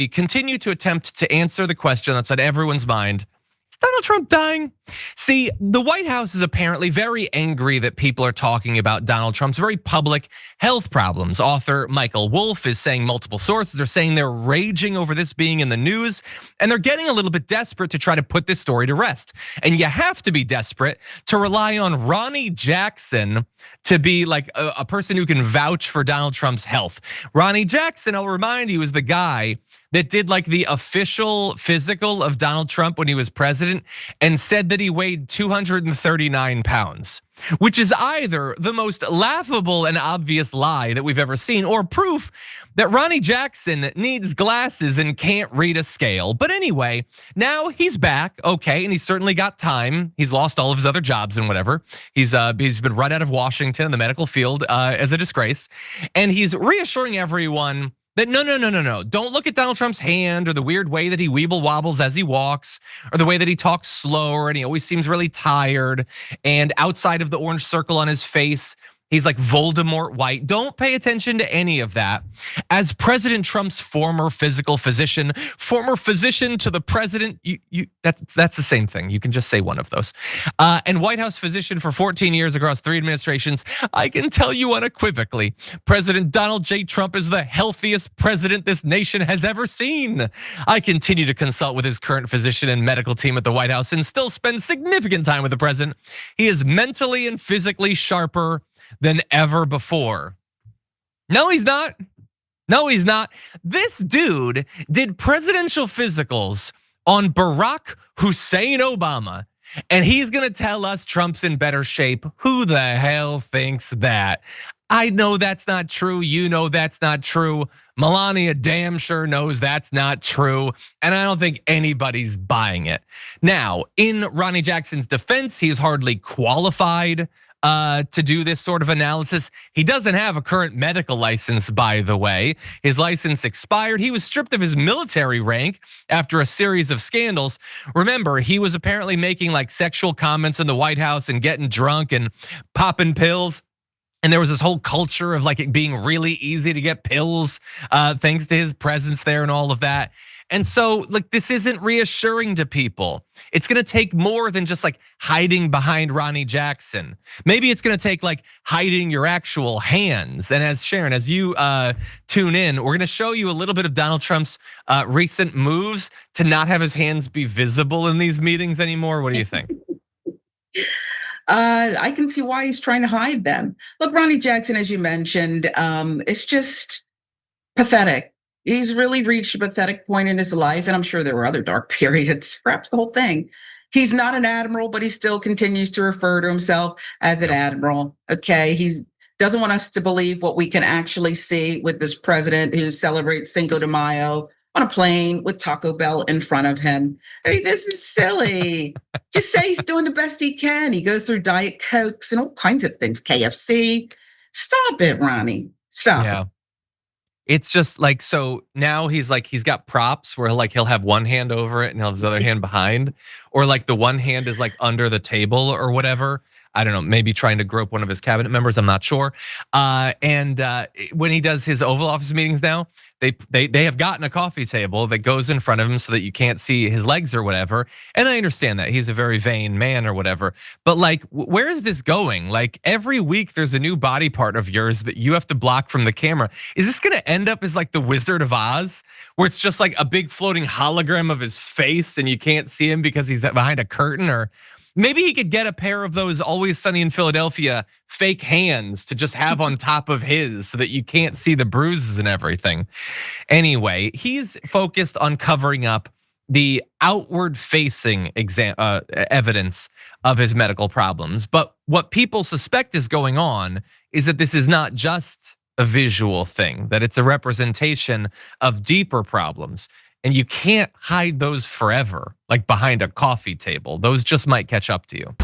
we continue to attempt to answer the question that's on everyone's mind. Is Donald Trump dying? See, the White House is apparently very angry that people are talking about Donald Trump's very public health problems. Author Michael Wolff is saying multiple sources are saying they're raging over this being in the news, and they're getting a little bit desperate to try to put this story to rest. And you have to be desperate to rely on Ronny Jackson to be like a person who can vouch for Donald Trump's health. Ronny Jackson, I'll remind you, is the guy that did like the official physical of Donald Trump when he was president and said that he weighed 239 pounds, which is either the most laughable and obvious lie that we've ever seen or proof that Ronny Jackson needs glasses and can't read a scale. But anyway, now he's back, okay, and he's certainly got time. He's lost all of his other jobs and whatever. He's been run out of Washington in the medical field as a disgrace, and he's reassuring everyone that no. Don't look at Donald Trump's hand or the weird way that he weeble wobbles as he walks or the way that he talks slower and he always seems really tired. And outside of the orange circle on his face, he's like Voldemort white. Don't pay attention to any of that. As President Trump's former physical physician to the president, that's the same thing. You can just say one of those. And White House physician for 14 years across 3 administrations, I can tell you unequivocally, President Donald J. Trump is the healthiest president this nation has ever seen. I continue to consult with his current physician and medical team at the White House and still spend significant time with the president. He is mentally and physically sharper than ever before. No, he's not. No, he's not. This dude did presidential physicals on Barack Hussein Obama, and he's gonna tell us Trump's in better shape. Who the hell thinks that? I know that's not true. You know that's not true. Melania damn sure knows that's not true. And I don't think anybody's buying it. Now, in Ronny Jackson's defense, he's hardly qualified to do this sort of analysis. He doesn't have a current medical license, by the way. His license expired. He was stripped of his military rank after a series of scandals. Remember, he was apparently making like sexual comments in the White House and getting drunk and popping pills. And there was this whole culture of like it being really easy to get pills thanks to his presence there and all of that. And so like this isn't reassuring to people. It's gonna take more than just like hiding behind Ronny Jackson. Maybe it's gonna take like hiding your actual hands. And as Sharon, as you tune in, we're gonna show you a little bit of Donald Trump's recent moves to not have his hands be visible in these meetings anymore. What do you think? I can see why he's trying to hide them. Look, Ronny Jackson, as you mentioned, it's just pathetic. He's really reached a pathetic point in his life, and I'm sure there were other dark periods, perhaps the whole thing. He's not an admiral, but he still continues to refer to himself as an admiral. Okay, he doesn't want us to believe what we can actually see with this president who celebrates Cinco de Mayo on a plane with Taco Bell in front of him. I mean, this is silly. Just say he's doing the best he can. He goes through Diet Cokes and all kinds of things, KFC. Stop it, Ronny. Stop it. It's just like, so now he's got props where he'll have one hand over it and he'll have his other hand behind, or like the one hand is like under the table or whatever. I don't know, maybe trying to grope one of his cabinet members, I'm not sure. And when he does his Oval Office meetings now, they have gotten a coffee table that goes in front of him so that you can't see his legs or whatever. And I understand that he's a very vain man or whatever, but like, where is this going? Like every week there's a new body part of yours that you have to block from the camera. Is this gonna end up as like the Wizard of Oz, where it's just like a big floating hologram of his face and you can't see him because he's behind a curtain? Or maybe he could get a pair of those Always Sunny in Philadelphia fake hands to just have on top of his so that you can't see the bruises and everything. Anyway, he's focused on covering up the outward facing evidence of his medical problems. But what people suspect is going on is that this is not just a visual thing, that it's a representation of deeper problems. And you can't hide those forever, like behind a coffee table. Those just might catch up to you.